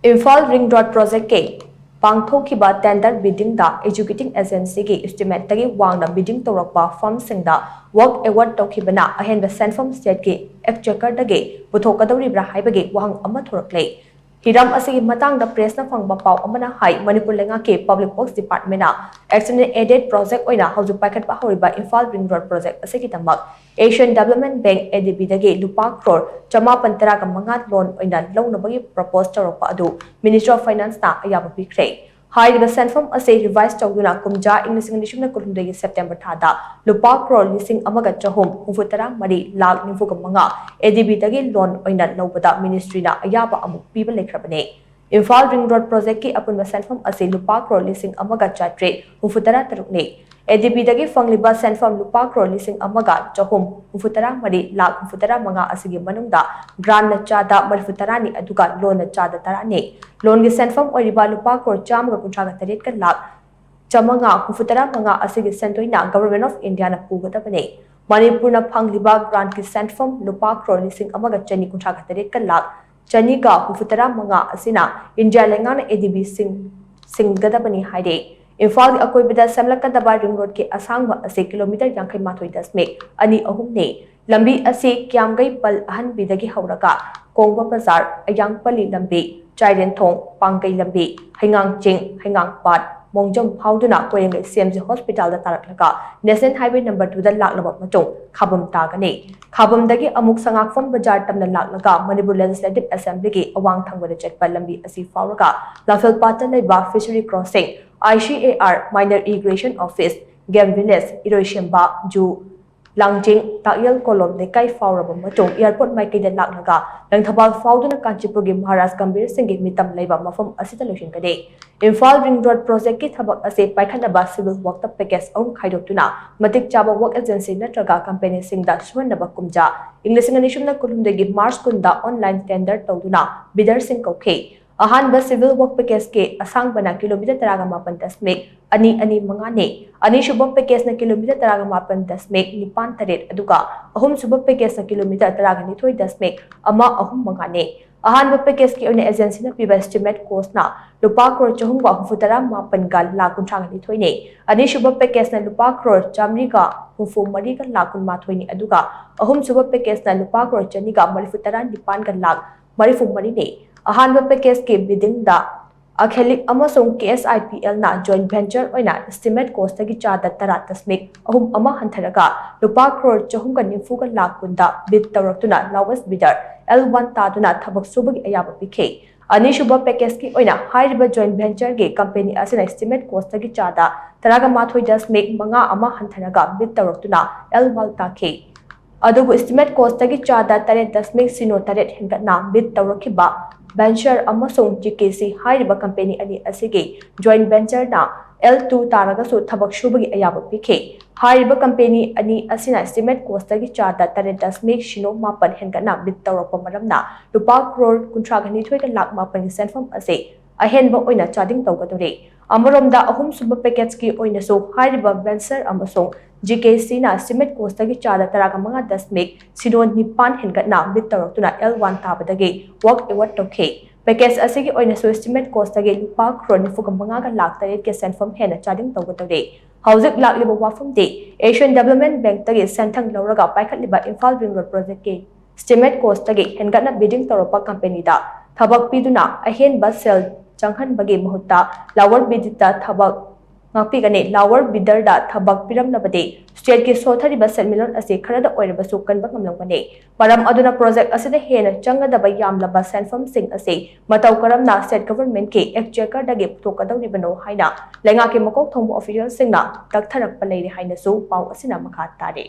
Imphal Ring Road Project ke pangthokhiba tender bidding da executing agency ki estimate tagi wangna bidding torakpa firm singda work award tokhibana ahenba senfom state ki exchequer dagi puthokadoribra haibagi wahang ama thoraklei Hiram asigi matang da press na phangba paw amana hai Manipur lenga ke Public Works Department na extended aided project oina hauju paikhat pa horiba Imphal Ring Road project asigi tamak Asian Development Bank ADB dagi lupa crore chama pantara ka mangat loan oina loan bagi propose torokpa adu Ministry of Finance na ayaba pikre High Senfom ase revised Toguna Kumja English Nation Kulumde September Tada, Lupa Crore Lising Amaga Chahom, Ufutara Mari, Lag Nifukamanga, ADB Tagi Loan Oina Lobada Ministry na Ayaba Amuk People Lekrabane. Imphal Ring Road Project ki upon the Senfom ase Lupa Crore Lising Amaga Chatre, Ufutara Tarukne. ADB Dagi Fangliba Senfom Lupa Crore Lising Amaga Chahom, Ufutara Mari, Lag Ufutara Manga Asigi Manunda, Grand Nachada Marifutarani Aduga Loan Nachada Tarane. Loan gi senfam oriba lupa crore cham ga kuntraga taret ka lak chamanga hufutara manga asigi sentoina Government of India na pugata bane Manipur na phangliba grant ki senfam lupa crore lising amaga chani kuntraga taret ka lak chani ga hufutara manga asina India lenga na ADB singgada bani haide Imphal gi akoi bida samlaka daba ring road ke asangba ase kilometer 58.10 ani ahum ne lambi ase kyamgai pal ahan bidagi hauraga Kongba Bazar Ayangpali lambi Chairen Thong, Pangkai Lambi, Hangang Ching, Hangang Pat, Mongjam Hauduna, Koyang CMC Hospital the Taraklaka, National Highway number 2 the Laklaba Matong, Kabum Tagane. Kabum Dagi Amuk Sangak from Bajar Tam the Laklaka, Manipur Legislative Assembly, Awang Tang with a jet Palambi Asi Fauraga, Lafel Patan Leba Fishery Crossing, ICAR Minor Irrigation Office, Game Village, Erosion Ba, Ju. Langjing Takyal Kolom de Kai Fauraba Matong Airport Maikay de Laknaga Lang Thabal Fauduna Kanchipurgi Maharaj Gambir Singh Mitam Leba Mafam Asita Lushin Kade Imphal Ring Road Project ki thabak ase Paikhanaba Civil Work the Package Om Khaidotuna Matik Chaba Work Agency Natraga Company Singh da Shwanaba Kumja English Nation na Kulumdegi Mars Kunda online tender tawduna bidder Singh Kokhe Ahanba Civil Work Package ke asang bana kilometer taraga mapan dasmek ani mangane ani shubha package na kilometer taraga mapan dasmek nipan taret aduga ahum shubha package na kilometer taraga ni thoi dasmek ama ahum mangane ahanba package ki one agency na piba estimate cost na lupa crore chahum ga hufutara mapan gal lakun thang ni thoi ne ani shubha package na lupa crore chamri ga hufu mari ga lakun ma thoi ni aduga ahum shubha package na lupa crore chani ga marifutara nipan ga lak marifu mari ne Ahanba package ke bidding da Akhelik amasong KSIPL na joint venture oina estimate cost tagi chada tara tasmik ahum ama hantharaga lupa crore chahum ga nifu ga lakunda bid tawraktuna lowest bidder L1 taduna thabak subagi ayaba pikhe ani shubha package ki oina high joint venture ge company asina estimate cost tagi chada taraga mathoi dasmik manga ama hantharaga bid tawraktuna L1 takhe adugu estimate cost tagi chada tare dasmik sino tare hengatna bid tawrakhiba Venture amasong GKC high company ani asige joint venture na L2 taraga so thabak shubagi ayaba pikhe high company ani asina estimate cost tagi chada tare dasmik shino mapan hengana bid tawrakpa maramna lupa crore kuntragani thoika lak mapan senfam ase ahenba oina chading tawgadore amaromda ahum suba package ki oina so high venture amasong GKC na estimate cost tagi chada taraga manga dasmik sidon nipan hengatna bid tawraktuna L1 tabadagi work award tokhe package asigi oina so estimate cost tagi lupa crore nifu manga ga lak taret ke senfam hena chading tawgadore hauzik lakliba wafam de Asian Development Bank tagi senthang lauraga paikhatliba Imphal Ring Road project ke estimate cost tagi hengatna bidding tawrapa company da thabak piduna ahenba sell changhan bagi mahutta lower bidita thabak ngapigane lower bidder da thabak piram labade state ke sothari ba million ase kharada oiraba su kanba ngamlangane param aduna project asida hena changa da ba yamla ba senfam sing ase matau karam na state government ke exchequer dage thokadaw ni bano haina lenga ke makok thongbu official sing na takharak pa leire haina su pau asina makha tare